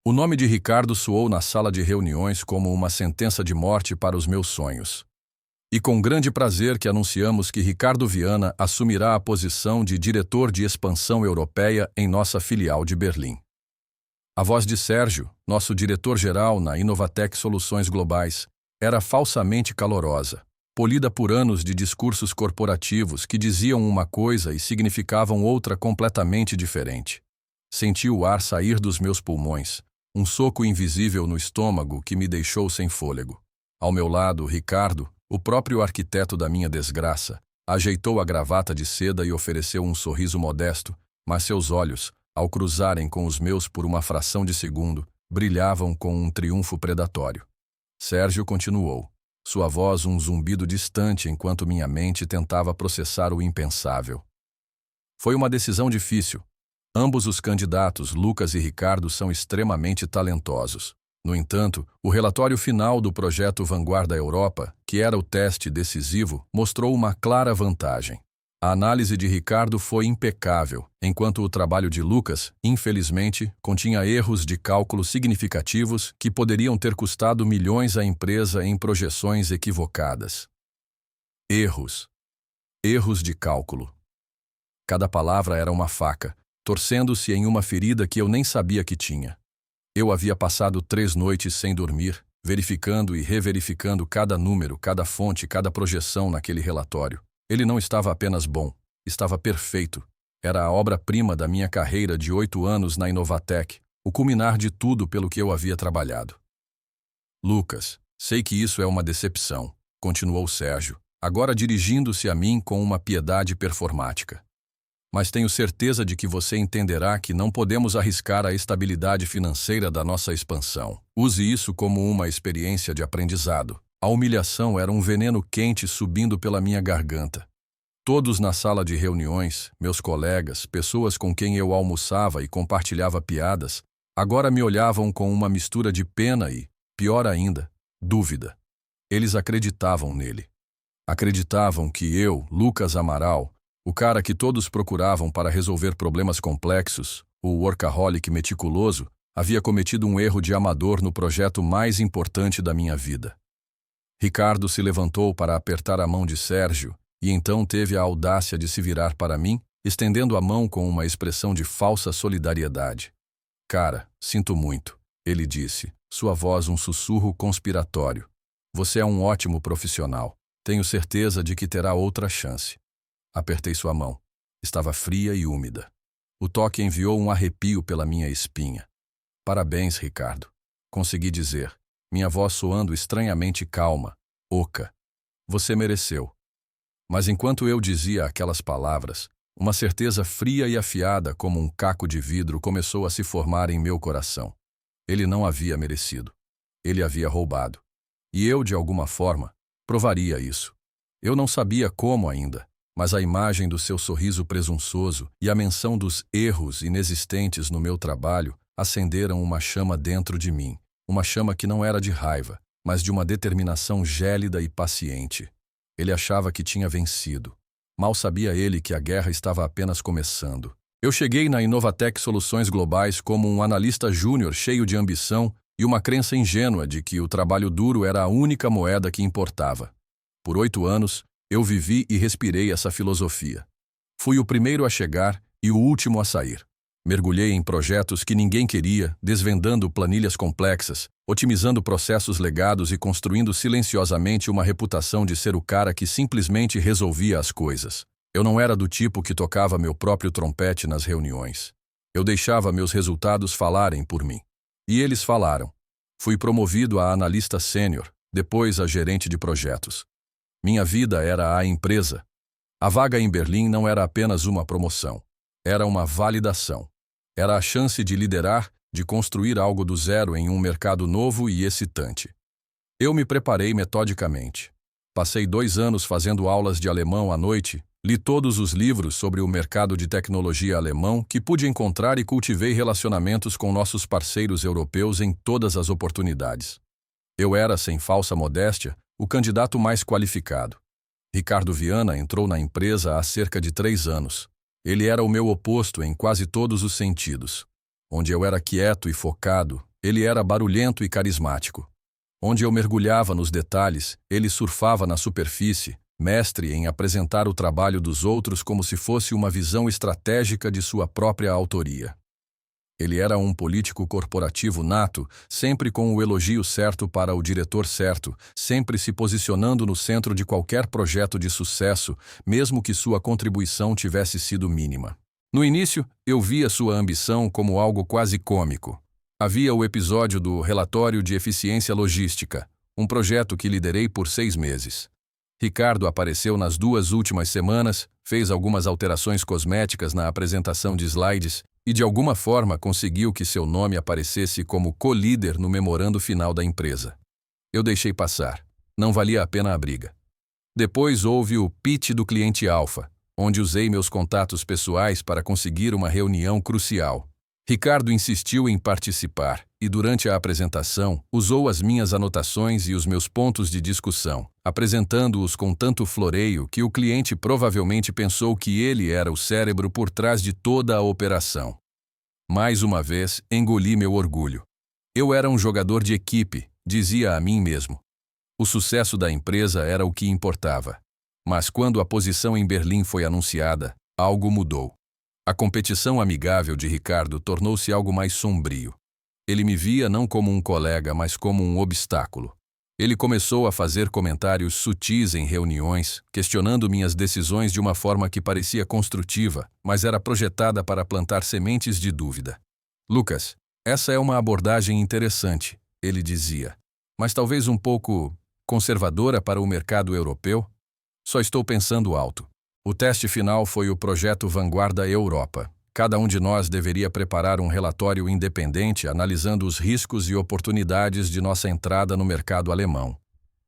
O nome de Ricardo soou na sala de reuniões como uma sentença de morte para os meus sonhos. E com grande prazer que anunciamos que Ricardo Viana assumirá a posição de diretor de expansão europeia em nossa filial de Berlim. A voz de Sérgio, nosso diretor-geral na Inovatec Soluções Globais, era falsamente calorosa, polida por anos de discursos corporativos que diziam uma coisa e significavam outra completamente diferente. Senti o ar sair dos meus pulmões, um soco invisível no estômago que me deixou sem fôlego. Ao meu lado, Ricardo, o próprio arquiteto da minha desgraça, ajeitou a gravata de seda e ofereceu um sorriso modesto, mas seus olhos, ao cruzarem com os meus por uma fração de segundo, brilhavam com um triunfo predatório. Sérgio continuou, sua voz um zumbido distante enquanto minha mente tentava processar o impensável. Foi uma decisão difícil. Ambos os candidatos, Lucas e Ricardo, são extremamente talentosos. No entanto, o relatório final do projeto Vanguarda Europa, que era o teste decisivo, mostrou uma clara vantagem. A análise de Ricardo foi impecável, enquanto o trabalho de Lucas, infelizmente, continha erros de cálculo significativos que poderiam ter custado milhões à empresa em projeções equivocadas. Erros. Erros de cálculo. Cada palavra era uma faca, torcendo-se em uma ferida que eu nem sabia que tinha. Eu havia passado 3 noites sem dormir, verificando e reverificando cada número, cada fonte, cada projeção naquele relatório. Ele não estava apenas bom, estava perfeito. Era a obra-prima da minha carreira de 8 anos na Inovatec, o culminar de tudo pelo que eu havia trabalhado. Lucas, sei que isso é uma decepção, continuou Sérgio, agora dirigindo-se a mim com uma piedade performática. Mas tenho certeza de que você entenderá que não podemos arriscar a estabilidade financeira da nossa expansão. Use isso como uma experiência de aprendizado. A humilhação era um veneno quente subindo pela minha garganta. Todos na sala de reuniões, meus colegas, pessoas com quem eu almoçava e compartilhava piadas, agora me olhavam com uma mistura de pena e, pior ainda, dúvida. Eles acreditavam nele. Acreditavam que eu, Lucas Amaral, o cara que todos procuravam para resolver problemas complexos, o workaholic meticuloso, havia cometido um erro de amador no projeto mais importante da minha vida. Ricardo se levantou para apertar a mão de Sérgio e então teve a audácia de se virar para mim, estendendo a mão com uma expressão de falsa solidariedade. Cara, sinto muito, ele disse, sua voz um sussurro conspiratório. Você é um ótimo profissional. Tenho certeza de que terá outra chance. Apertei sua mão. Estava fria e úmida. O toque enviou um arrepio pela minha espinha. Parabéns, Ricardo. Consegui dizer, minha voz soando estranhamente calma, oca. Você mereceu. Mas enquanto eu dizia aquelas palavras, uma certeza fria e afiada como um caco de vidro começou a se formar em meu coração. Ele não havia merecido. Ele havia roubado. E eu, de alguma forma, provaria isso. Eu não sabia como ainda, mas a imagem do seu sorriso presunçoso e a menção dos erros inexistentes no meu trabalho acenderam uma chama dentro de mim, uma chama que não era de raiva, mas de uma determinação gélida e paciente. Ele achava que tinha vencido. Mal sabia ele que a guerra estava apenas começando. Eu cheguei na Inovatec Soluções Globais como um analista júnior cheio de ambição e uma crença ingênua de que o trabalho duro era a única moeda que importava. Por 8 anos, eu vivi e respirei essa filosofia. Fui o primeiro a chegar e o último a sair. Mergulhei em projetos que ninguém queria, desvendando planilhas complexas, otimizando processos legados e construindo silenciosamente uma reputação de ser o cara que simplesmente resolvia as coisas. Eu não era do tipo que tocava meu próprio trompete nas reuniões. Eu deixava meus resultados falarem por mim. E eles falaram. Fui promovido a analista sênior, depois a gerente de projetos. Minha vida era a empresa. A vaga em Berlim não era apenas uma promoção. Era uma validação. Era a chance de liderar, de construir algo do zero em um mercado novo e excitante. Eu me preparei metodicamente. Passei 2 anos fazendo aulas de alemão à noite, li todos os livros sobre o mercado de tecnologia alemão que pude encontrar e cultivei relacionamentos com nossos parceiros europeus em todas as oportunidades. Eu era, sem falsa modéstia, o candidato mais qualificado. Ricardo Viana entrou na empresa há cerca de 3 anos. Ele era o meu oposto em quase todos os sentidos. Onde eu era quieto e focado, Ele era barulhento e carismático. Onde eu mergulhava nos detalhes, ele surfava na superfície, mestre em apresentar o trabalho dos outros como se fosse uma visão estratégica de sua própria autoria. Ele era um político corporativo nato, sempre com o elogio certo para o diretor certo, sempre se posicionando no centro de qualquer projeto de sucesso, mesmo que sua contribuição tivesse sido mínima. No início, eu via sua ambição como algo quase cômico. Havia o episódio do Relatório de Eficiência Logística, um projeto que liderei por 6 meses. Ricardo apareceu nas 2 últimas semanas, fez algumas alterações cosméticas na apresentação de slides e de alguma forma conseguiu que seu nome aparecesse como co-líder no memorando final da empresa. Eu deixei passar. Não valia a pena a briga. Depois houve o pitch do cliente alfa, onde usei meus contatos pessoais para conseguir uma reunião crucial. Ricardo insistiu em participar e, durante a apresentação, usou as minhas anotações e os meus pontos de discussão, apresentando-os com tanto floreio que o cliente provavelmente pensou que ele era o cérebro por trás de toda a operação. Mais uma vez, engoli meu orgulho. Eu era um jogador de equipe, dizia a mim mesmo. O sucesso da empresa era o que importava. Mas quando a posição em Berlim foi anunciada, algo mudou. A competição amigável de Ricardo tornou-se algo mais sombrio. Ele me via não como um colega, mas como um obstáculo. Ele começou a fazer comentários sutis em reuniões, questionando minhas decisões de uma forma que parecia construtiva, mas era projetada para plantar sementes de dúvida. Lucas, essa é uma abordagem interessante, ele dizia, mas talvez um pouco conservadora para o mercado europeu? Só estou pensando alto. O teste final foi o projeto Vanguarda Europa. Cada um de nós deveria preparar um relatório independente analisando os riscos e oportunidades de nossa entrada no mercado alemão.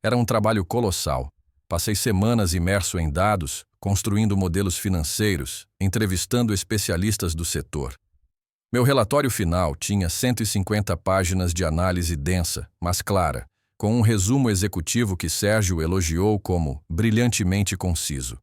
Era um trabalho colossal. Passei semanas imerso em dados, construindo modelos financeiros, entrevistando especialistas do setor. Meu relatório final tinha 150 páginas de análise densa, mas clara, com um resumo executivo que Sérgio elogiou como brilhantemente conciso.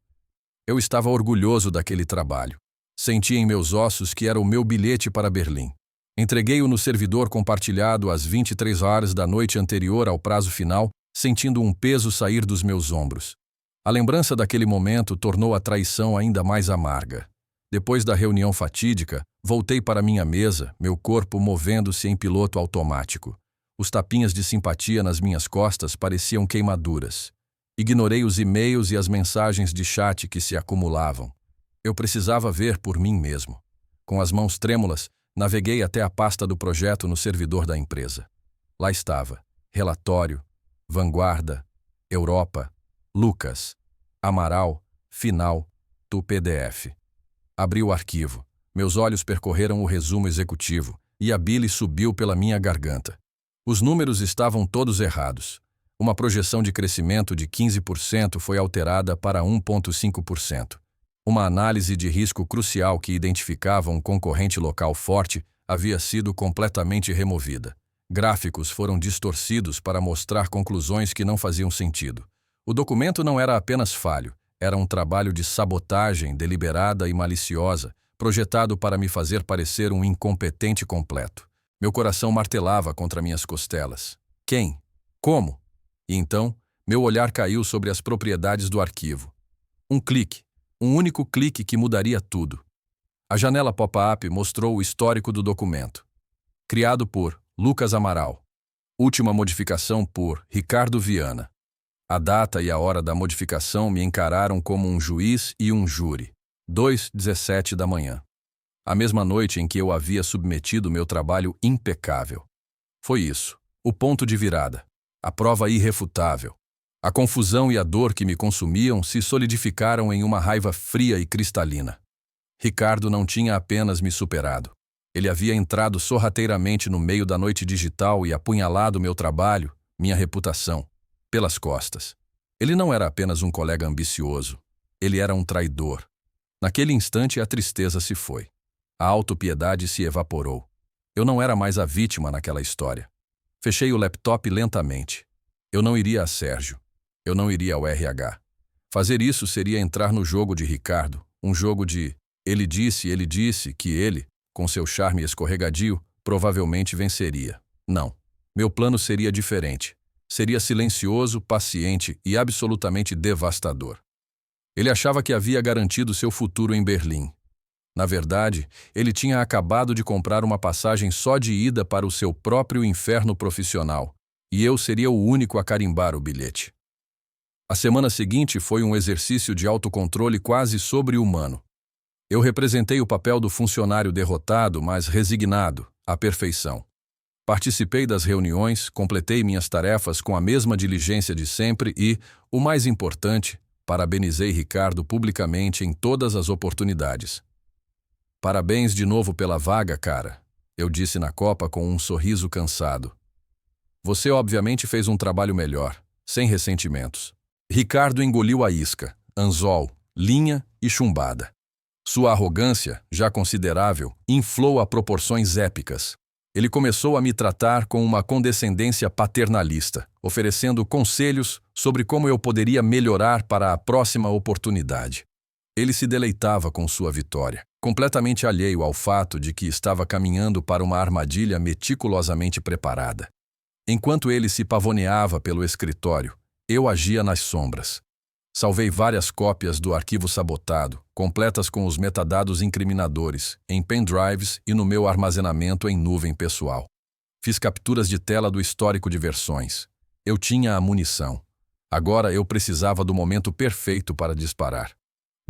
Eu estava orgulhoso daquele trabalho. Senti em meus ossos que era o meu bilhete para Berlim. Entreguei-o no servidor compartilhado às 23 horas da noite anterior ao prazo final, sentindo um peso sair dos meus ombros. A lembrança daquele momento tornou a traição ainda mais amarga. Depois da reunião fatídica, voltei para minha mesa, meu corpo movendo-se em piloto automático. Os tapinhas de simpatia nas minhas costas pareciam queimaduras. Ignorei os e-mails e as mensagens de chat que se acumulavam. Eu precisava ver por mim mesmo. Com as mãos trêmulas, naveguei até a pasta do projeto no servidor da empresa. Lá estava: Relatório, Vanguarda, Europa, Lucas, Amaral, Final, do PDF. Abri o arquivo. Meus olhos percorreram o resumo executivo e a bile subiu pela minha garganta. Os números estavam todos errados. Uma projeção de crescimento de 15% foi alterada para 1,5%. Uma análise de risco crucial que identificava um concorrente local forte havia sido completamente removida. Gráficos foram distorcidos para mostrar conclusões que não faziam sentido. O documento não era apenas falho, era um trabalho de sabotagem deliberada e maliciosa, projetado para me fazer parecer um incompetente completo. Meu coração martelava contra minhas costelas. Quem? Como? E então, meu olhar caiu sobre as propriedades do arquivo. Um clique. Um único clique que mudaria tudo. A janela pop-up mostrou o histórico do documento. Criado por Lucas Amaral. Última modificação por Ricardo Viana. A data e a hora da modificação me encararam como um juiz e um júri. 2:17 da manhã. A mesma noite em que eu havia submetido meu trabalho impecável. Foi isso, o ponto de virada. A prova irrefutável. A confusão e a dor que me consumiam se solidificaram em uma raiva fria e cristalina. Ricardo não tinha apenas me superado. Ele havia entrado sorrateiramente no meio da noite digital e apunhalado meu trabalho, minha reputação, pelas costas. Ele não era apenas um colega ambicioso. Ele era um traidor. Naquele instante a tristeza se foi. A autopiedade se evaporou. Eu não era mais a vítima naquela história. Fechei o laptop lentamente. Eu não iria a Sérgio. Eu não iria ao RH. Fazer isso seria entrar no jogo de Ricardo, um jogo de ele disse que ele, com seu charme escorregadio, provavelmente venceria. Não. Meu plano seria diferente. Seria silencioso, paciente e absolutamente devastador. Ele achava que havia garantido seu futuro em Berlim. Na verdade, ele tinha acabado de comprar uma passagem só de ida para o seu próprio inferno profissional, e eu seria o único a carimbar o bilhete. A semana seguinte foi um exercício de autocontrole quase sobre-humano. Eu representei o papel do funcionário derrotado, mas resignado, à perfeição. Participei das reuniões, completei minhas tarefas com a mesma diligência de sempre e, o mais importante, parabenizei Ricardo publicamente em todas as oportunidades. Parabéns de novo pela vaga, cara, eu disse na copa com um sorriso cansado. Você obviamente fez um trabalho melhor, sem ressentimentos. Ricardo engoliu a isca, anzol, linha e chumbada. Sua arrogância, já considerável, inflou a proporções épicas. Ele começou a me tratar com uma condescendência paternalista, oferecendo conselhos sobre como eu poderia melhorar para a próxima oportunidade. Ele se deleitava com sua vitória, completamente alheio ao fato de que estava caminhando para uma armadilha meticulosamente preparada. Enquanto ele se pavoneava pelo escritório, eu agia nas sombras. Salvei várias cópias do arquivo sabotado, completas com os metadados incriminadores, em pendrives e no meu armazenamento em nuvem pessoal. Fiz capturas de tela do histórico de versões. Eu tinha a munição. Agora eu precisava do momento perfeito para disparar.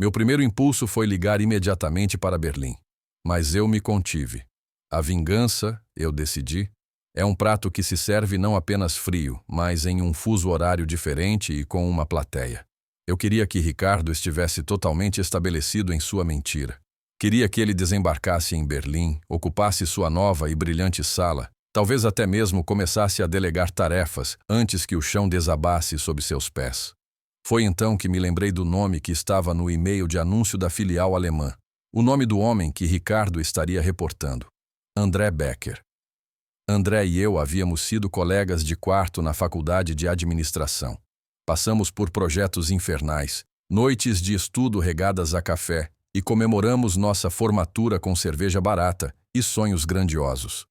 Meu primeiro impulso foi ligar imediatamente para Berlim. Mas eu me contive. A vingança, eu decidi, é um prato que se serve não apenas frio, mas em um fuso horário diferente e com uma plateia. Eu queria que Ricardo estivesse totalmente estabelecido em sua mentira. Queria que ele desembarcasse em Berlim, ocupasse sua nova e brilhante sala, talvez até mesmo começasse a delegar tarefas antes que o chão desabasse sob seus pés. Foi então que me lembrei do nome que estava no e-mail de anúncio da filial alemã. O nome do homem que Ricardo estaria reportando. André Becker. André e eu havíamos sido colegas de quarto na faculdade de administração. Passamos por projetos infernais, noites de estudo regadas a café e comemoramos nossa formatura com cerveja barata e sonhos grandiosos.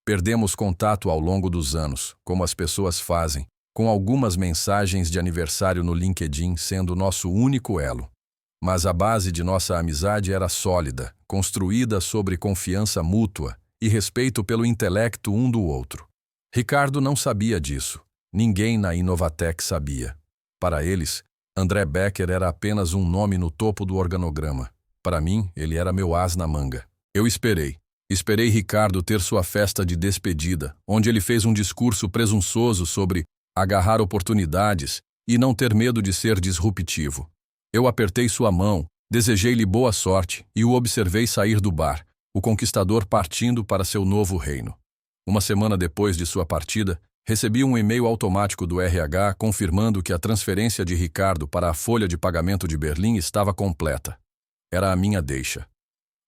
Perdemos contato ao longo dos anos, como as pessoas fazem, com algumas mensagens de aniversário no LinkedIn sendo nosso único elo. Mas a base de nossa amizade era sólida, construída sobre confiança mútua e respeito pelo intelecto um do outro. Ricardo não sabia disso. Ninguém na Inovatec sabia. Para eles, André Becker era apenas um nome no topo do organograma. Para mim, ele era meu as na manga. Eu esperei. Esperei Ricardo ter sua festa de despedida, onde ele fez um discurso presunçoso sobre agarrar oportunidades e não ter medo de ser disruptivo. Eu apertei sua mão, desejei-lhe boa sorte e o observei sair do bar, o conquistador partindo para seu novo reino. Uma semana depois de sua partida, recebi um e-mail automático do RH confirmando que a transferência de Ricardo para a folha de pagamento de Berlim estava completa. Era a minha deixa.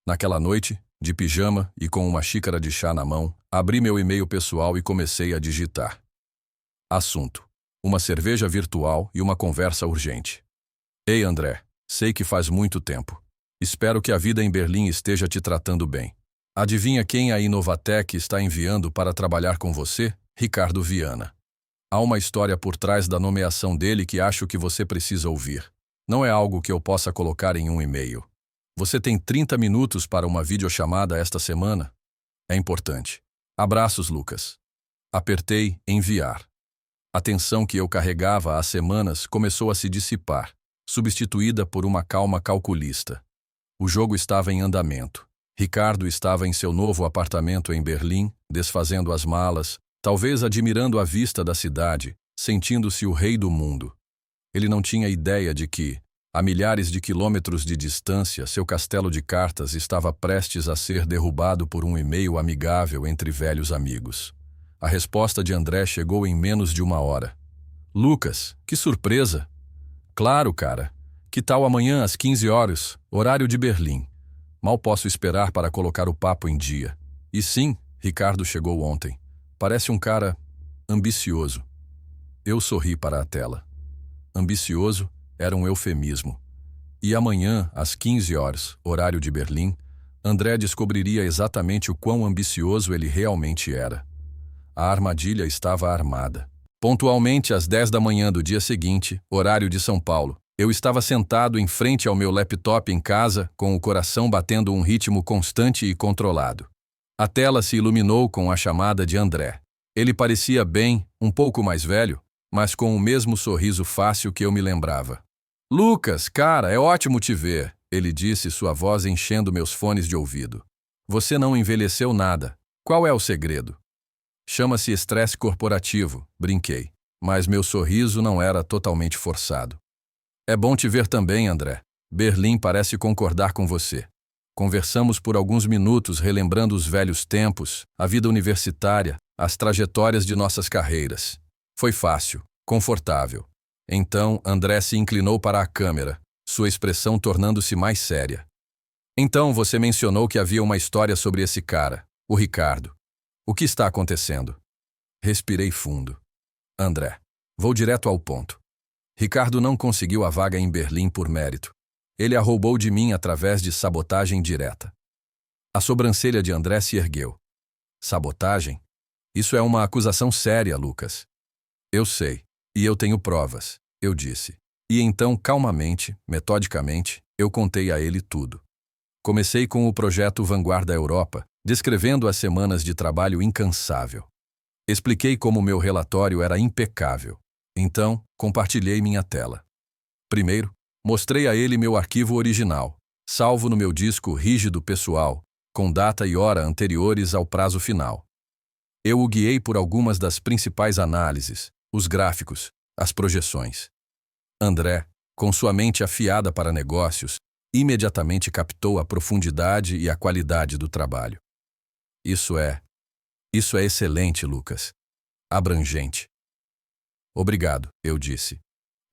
Naquela noite, de pijama e com uma xícara de chá na mão, abri meu e-mail pessoal e comecei a digitar. Assunto: uma cerveja virtual e uma conversa urgente. Ei, André, sei que faz muito tempo. Espero que a vida em Berlim esteja te tratando bem. Adivinha quem a Inovatec está enviando para trabalhar com você? Ricardo Viana. Há uma história por trás da nomeação dele que acho que você precisa ouvir. Não é algo que eu possa colocar em um e-mail. Você tem 30 minutos para uma videochamada esta semana? É importante. Abraços, Lucas. Apertei enviar. A tensão que eu carregava há semanas começou a se dissipar, substituída por uma calma calculista. O jogo estava em andamento. Ricardo estava em seu novo apartamento em Berlim, desfazendo as malas, talvez admirando a vista da cidade, sentindo-se o rei do mundo. Ele não tinha ideia de que, a milhares de quilômetros de distância, seu castelo de cartas estava prestes a ser derrubado por um e-mail amigável entre velhos amigos. A resposta de André chegou em menos de uma hora. Lucas, que surpresa! Claro, cara. Que tal amanhã às 15 horas, horário de Berlim? Mal posso esperar para colocar o papo em dia. E sim, Ricardo chegou ontem. Parece um cara ambicioso. Eu sorri para a tela. Ambicioso era um eufemismo. E amanhã, às 15 horas, horário de Berlim, André descobriria exatamente o quão ambicioso ele realmente era. A armadilha estava armada. Pontualmente às 10 da manhã do dia seguinte, horário de São Paulo, eu estava sentado em frente ao meu laptop em casa, com o coração batendo um ritmo constante e controlado. A tela se iluminou com a chamada de André. Ele parecia bem, um pouco mais velho, mas com o mesmo sorriso fácil que eu me lembrava. Lucas, cara, é ótimo te ver, ele disse, sua voz enchendo meus fones de ouvido. Você não envelheceu nada. Qual é o segredo? Chama-se estresse corporativo, brinquei, mas meu sorriso não era totalmente forçado. É bom te ver também, André. Berlim parece concordar com você. Conversamos por alguns minutos relembrando os velhos tempos, a vida universitária, as trajetórias de nossas carreiras. Foi fácil, confortável. Então, André se inclinou para a câmera, sua expressão tornando-se mais séria. Então, você mencionou que havia uma história sobre esse cara, o Ricardo. O que está acontecendo? Respirei fundo. André, vou direto ao ponto. Ricardo não conseguiu a vaga em Berlim por mérito. Ele a roubou de mim através de sabotagem direta. A sobrancelha de André se ergueu. Sabotagem? Isso é uma acusação séria, Lucas. Eu sei, e eu tenho provas, eu disse. E então, calmamente, metodicamente, eu contei a ele tudo. Comecei com o projeto Vanguarda Europa, descrevendo as semanas de trabalho incansável. Expliquei como meu relatório era impecável. Então, compartilhei minha tela. Primeiro, mostrei a ele meu arquivo original, salvo no meu disco rígido pessoal, com data e hora anteriores ao prazo final. Eu o guiei por algumas das principais análises, os gráficos, as projeções. André, com sua mente afiada para negócios, imediatamente captou a profundidade e a qualidade do trabalho. Isso é excelente, Lucas. Abrangente. Obrigado, eu disse.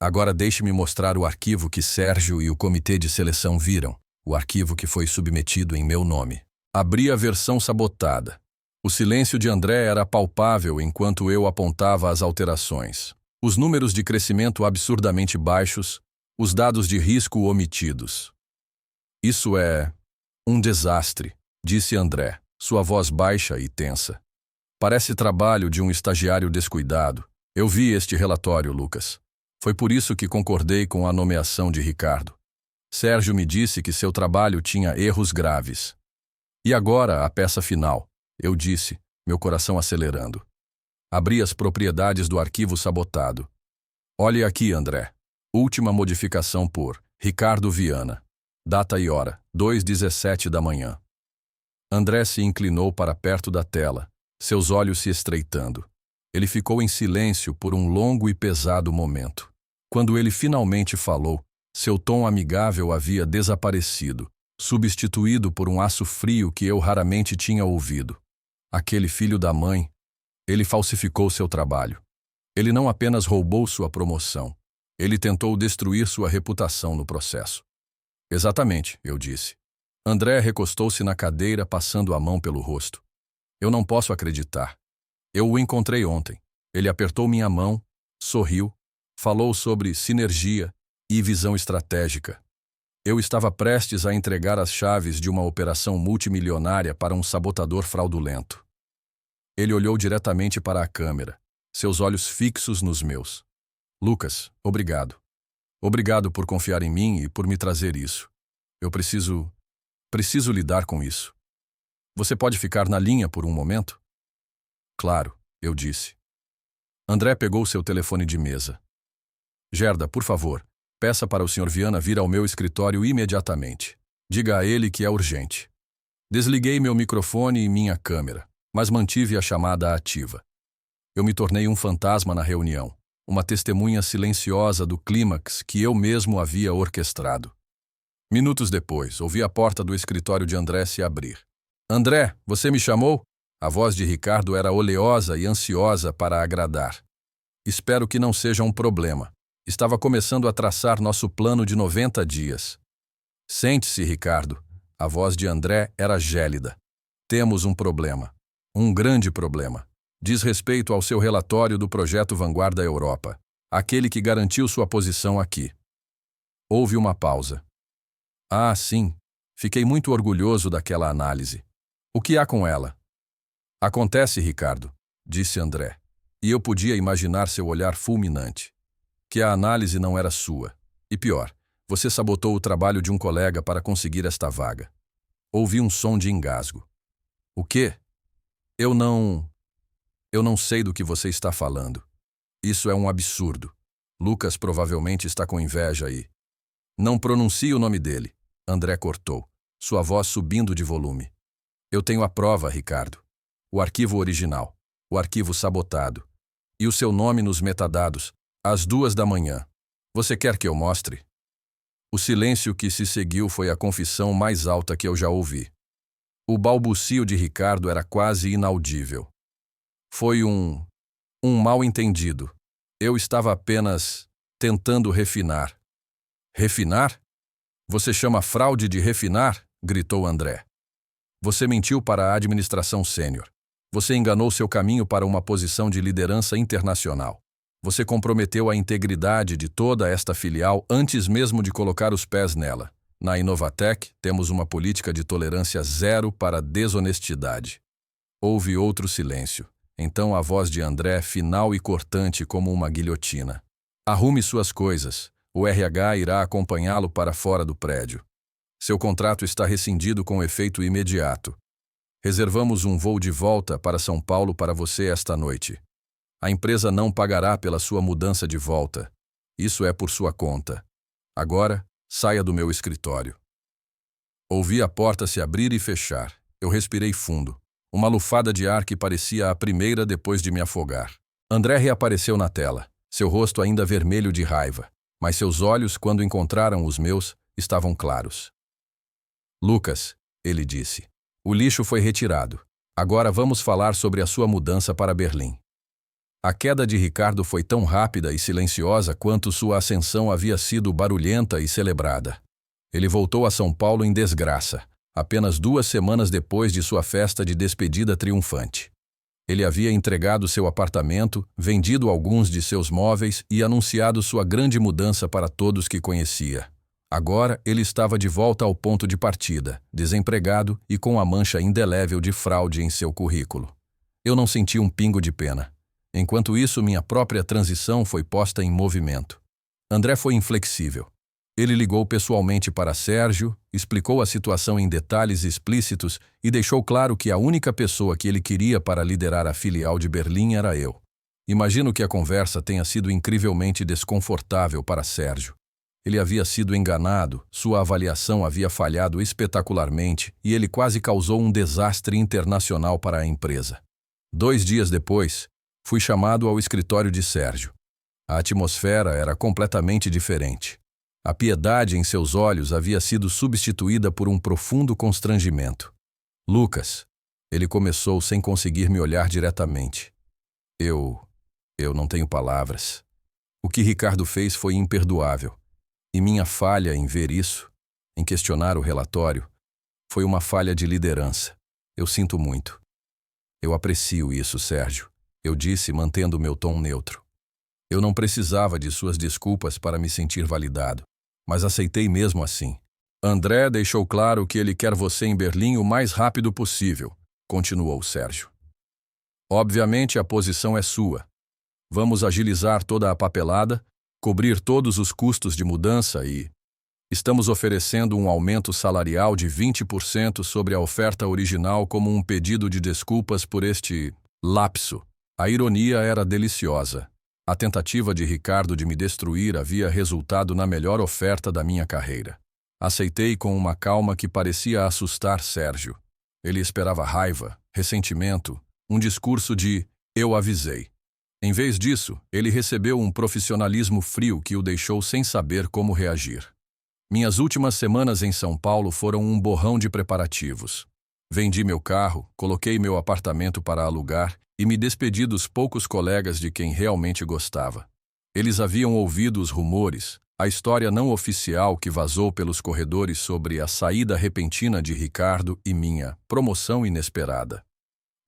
Agora deixe-me mostrar o arquivo que Sérgio e o comitê de seleção viram, o arquivo que foi submetido em meu nome. Abri a versão sabotada. O silêncio de André era palpável enquanto eu apontava as alterações. Os números de crescimento absurdamente baixos, os dados de risco omitidos. Isso é um desastre, disse André, sua voz baixa e tensa. Parece trabalho de um estagiário descuidado. Eu vi este relatório, Lucas. Foi por isso que concordei com a nomeação de Ricardo. Sérgio me disse que seu trabalho tinha erros graves. E agora a peça final, eu disse, meu coração acelerando. Abri as propriedades do arquivo sabotado. Olhe aqui, André. Última modificação por Ricardo Viana. Data e hora, 2h17 da manhã. André se inclinou para perto da tela, seus olhos se estreitando. Ele ficou em silêncio por um longo e pesado momento. Quando ele finalmente falou, seu tom amigável havia desaparecido, substituído por um aço frio que eu raramente tinha ouvido. Aquele filho da mãe, ele falsificou seu trabalho. Ele não apenas roubou sua promoção, ele tentou destruir sua reputação no processo. Exatamente, eu disse. André recostou-se na cadeira, passando a mão pelo rosto. Eu não posso acreditar. Eu o encontrei ontem. Ele apertou minha mão, sorriu, falou sobre sinergia e visão estratégica. Eu estava prestes a entregar as chaves de uma operação multimilionária para um sabotador fraudulento. Ele olhou diretamente para a câmera, seus olhos fixos nos meus. Lucas, obrigado. Obrigado por confiar em mim e por me trazer isso. Eu preciso lidar com isso. Você pode ficar na linha por um momento? Claro, eu disse. André pegou seu telefone de mesa. Gerda, por favor, peça para o Sr. Viana vir ao meu escritório imediatamente. Diga a ele que é urgente. Desliguei meu microfone e minha câmera, mas mantive a chamada ativa. Eu me tornei um fantasma na reunião, uma testemunha silenciosa do clímax que eu mesmo havia orquestrado. Minutos depois, ouvi a porta do escritório de André se abrir. André, você me chamou? A voz de Ricardo era oleosa e ansiosa para agradar. Espero que não seja um problema. Estava começando a traçar nosso plano de 90 dias. Sente-se, Ricardo. A voz de André era gélida. Temos um problema. Um grande problema. Diz respeito ao seu relatório do projeto Vanguarda Europa, aquele que garantiu sua posição aqui. Houve uma pausa. Ah, sim. Fiquei muito orgulhoso daquela análise. O que há com ela? Acontece, Ricardo. disse André. E eu podia imaginar seu olhar fulminante. Que a análise não era sua. E pior, você sabotou o trabalho de um colega para conseguir esta vaga. Ouvi um som de engasgo. O quê? Eu não sei do que você está falando. Isso é um absurdo. Lucas provavelmente está com inveja aí. Não pronuncie o nome dele. André cortou, sua voz subindo de volume. Eu tenho a prova, Ricardo. O arquivo original. O arquivo sabotado. E o seu nome nos metadados, às 2 da manhã. Você quer que eu mostre? O silêncio que se seguiu foi a confissão mais alta que eu já ouvi. O balbucio de Ricardo era quase inaudível. Foi um mal-entendido. Eu estava apenas tentando refinar. Refinar? Você chama fraude de refinar? Gritou André. Você mentiu para a administração sênior. Você enganou seu caminho para uma posição de liderança internacional. Você comprometeu a integridade de toda esta filial antes mesmo de colocar os pés nela. Na Inovatec, temos uma política de tolerância zero para desonestidade. Houve outro silêncio. Então a voz de André, final e cortante como uma guilhotina. Arrume suas coisas. O RH irá acompanhá-lo para fora do prédio. Seu contrato está rescindido com efeito imediato. Reservamos um voo de volta para São Paulo para você esta noite. A empresa não pagará pela sua mudança de volta. Isso é por sua conta. Agora, saia do meu escritório. Ouvi a porta se abrir e fechar. Eu respirei fundo. Uma lufada de ar que parecia a primeira depois de me afogar. André reapareceu na tela, seu rosto ainda vermelho de raiva, mas seus olhos, quando encontraram os meus, estavam claros. Lucas, ele disse, o lixo foi retirado. Agora vamos falar sobre a sua mudança para Berlim. A queda de Ricardo foi tão rápida e silenciosa quanto sua ascensão havia sido barulhenta e celebrada. Ele voltou a São Paulo em desgraça, apenas 2 semanas depois de sua festa de despedida triunfante. Ele havia entregado seu apartamento, vendido alguns de seus móveis e anunciado sua grande mudança para todos que conhecia. Agora ele estava de volta ao ponto de partida, desempregado e com a mancha indelével de fraude em seu currículo. Eu não senti um pingo de pena. Enquanto isso, minha própria transição foi posta em movimento. André foi inflexível. Ele ligou pessoalmente para Sérgio, explicou a situação em detalhes explícitos e deixou claro que a única pessoa que ele queria para liderar a filial de Berlim era eu. Imagino que a conversa tenha sido incrivelmente desconfortável para Sérgio. Ele havia sido enganado, sua avaliação havia falhado espetacularmente e ele quase causou um desastre internacional para a empresa. 2 dias depois, fui chamado ao escritório de Sérgio. A atmosfera era completamente diferente. A piedade em seus olhos havia sido substituída por um profundo constrangimento. Lucas, ele começou sem conseguir me olhar diretamente. Eu não tenho palavras. O que Ricardo fez foi imperdoável. E minha falha em ver isso, em questionar o relatório, foi uma falha de liderança. Eu sinto muito. Eu aprecio isso, Sérgio, eu disse, mantendo meu tom neutro. Eu não precisava de suas desculpas para me sentir validado, mas aceitei mesmo assim. André deixou claro que ele quer você em Berlim o mais rápido possível, continuou Sérgio. Obviamente a posição é sua. Vamos agilizar toda a papelada, cobrir todos os custos de mudança e estamos oferecendo um aumento salarial de 20% sobre a oferta original como um pedido de desculpas por este lapso. A ironia era deliciosa. A tentativa de Ricardo de me destruir havia resultado na melhor oferta da minha carreira. Aceitei com uma calma que parecia assustar Sérgio. Ele esperava raiva, ressentimento, um discurso de "eu avisei". Em vez disso, ele recebeu um profissionalismo frio que o deixou sem saber como reagir. Minhas últimas semanas em São Paulo foram um borrão de preparativos. Vendi meu carro, coloquei meu apartamento para alugar e me despedi dos poucos colegas de quem realmente gostava. Eles haviam ouvido os rumores, a história não oficial que vazou pelos corredores sobre a saída repentina de Ricardo e minha promoção inesperada.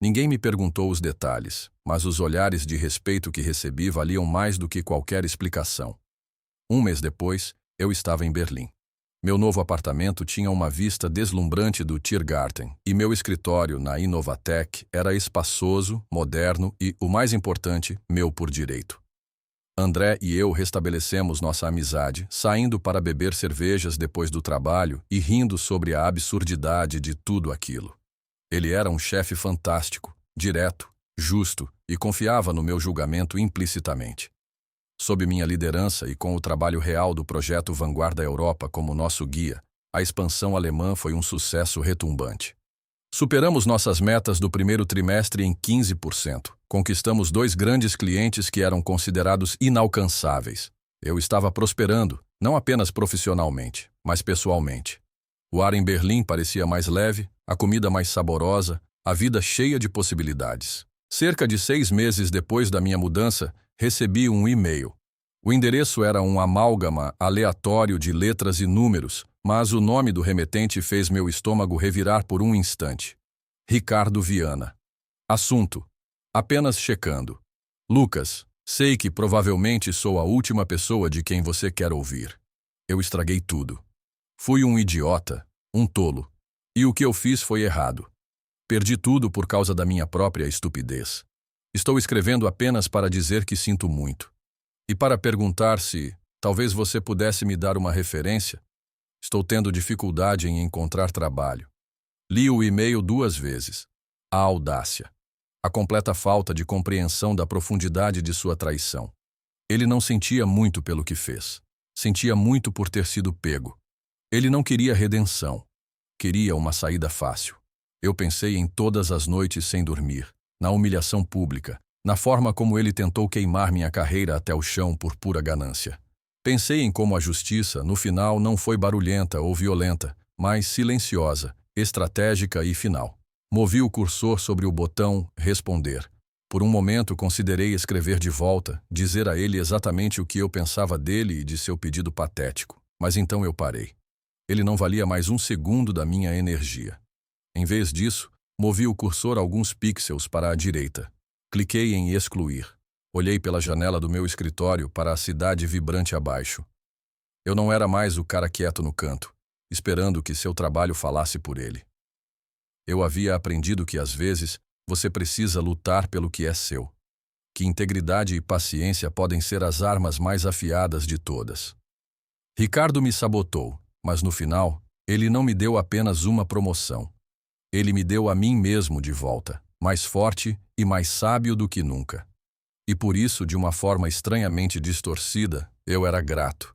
Ninguém me perguntou os detalhes, mas os olhares de respeito que recebi valiam mais do que qualquer explicação. 1 mês depois, eu estava em Berlim. Meu novo apartamento tinha uma vista deslumbrante do Tiergarten, e meu escritório na Inovatec era espaçoso, moderno e, o mais importante, meu por direito. André e eu restabelecemos nossa amizade, saindo para beber cervejas depois do trabalho e rindo sobre a absurdidade de tudo aquilo. Ele era um chefe fantástico, direto, justo e confiava no meu julgamento implicitamente. Sob minha liderança e com o trabalho real do projeto Vanguarda Europa como nosso guia, a expansão alemã foi um sucesso retumbante. Superamos nossas metas do primeiro trimestre em 15%. Conquistamos 2 grandes clientes que eram considerados inalcançáveis. Eu estava prosperando, não apenas profissionalmente, mas pessoalmente. O ar em Berlim parecia mais leve, a comida mais saborosa, a vida cheia de possibilidades. Cerca de 6 meses depois da minha mudança, recebi um e-mail. O endereço era um amálgama aleatório de letras e números, mas o nome do remetente fez meu estômago revirar por um instante. Ricardo Viana. Assunto: apenas checando. Lucas, sei que provavelmente sou a última pessoa de quem você quer ouvir. Eu estraguei tudo. Fui um idiota, um tolo. E o que eu fiz foi errado. Perdi tudo por causa da minha própria estupidez. Estou escrevendo apenas para dizer que sinto muito. E para perguntar se, talvez você pudesse me dar uma referência. Estou tendo dificuldade em encontrar trabalho. Li o e-mail 2 vezes. A audácia. A completa falta de compreensão da profundidade de sua traição. Ele não sentia muito pelo que fez. Sentia muito por ter sido pego. Ele não queria redenção. Queria uma saída fácil. Eu pensei em todas as noites sem dormir, na humilhação pública, na forma como ele tentou queimar minha carreira até o chão por pura ganância. Pensei em como a justiça, no final, não foi barulhenta ou violenta, mas silenciosa, estratégica e final. Movi o cursor sobre o botão responder. Por um momento considerei escrever de volta, dizer a ele exatamente o que eu pensava dele e de seu pedido patético. Mas então eu parei. Ele não valia mais um segundo da minha energia. Em vez disso, movi o cursor alguns pixels para a direita. Cliquei em excluir. Olhei pela janela do meu escritório para a cidade vibrante abaixo. Eu não era mais o cara quieto no canto, esperando que seu trabalho falasse por ele. Eu havia aprendido que, às vezes, você precisa lutar pelo que é seu. Que integridade e paciência podem ser as armas mais afiadas de todas. Ricardo me sabotou, mas no final, ele não me deu apenas uma promoção. Ele me deu a mim mesmo de volta, mais forte e mais sábio do que nunca. E por isso, de uma forma estranhamente distorcida, eu era grato.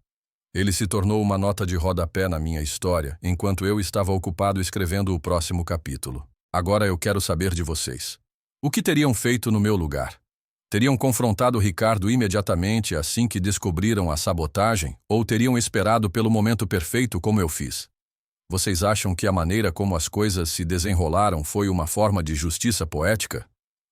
Ele se tornou uma nota de rodapé na minha história, enquanto eu estava ocupado escrevendo o próximo capítulo. Agora eu quero saber de vocês. O que teriam feito no meu lugar? Teriam confrontado Ricardo imediatamente assim que descobriram a sabotagem, ou teriam esperado pelo momento perfeito como eu fiz? Vocês acham que a maneira como as coisas se desenrolaram foi uma forma de justiça poética?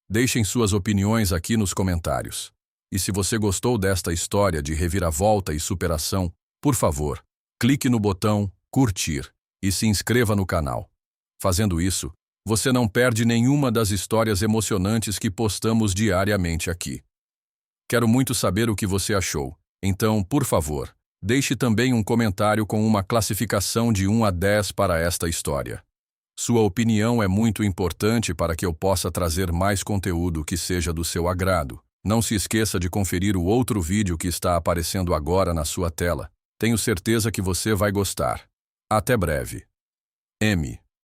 Deixem suas opiniões aqui nos comentários. E se você gostou desta história de reviravolta e superação, por favor, clique no botão curtir e se inscreva no canal. Fazendo isso, você não perde nenhuma das histórias emocionantes que postamos diariamente aqui. Quero muito saber o que você achou, então, por favor, deixe também um comentário com uma classificação de 1 a 10 para esta história. Sua opinião é muito importante para que eu possa trazer mais conteúdo que seja do seu agrado. Não se esqueça de conferir o outro vídeo que está aparecendo agora na sua tela. Tenho certeza que você vai gostar. Até breve. M.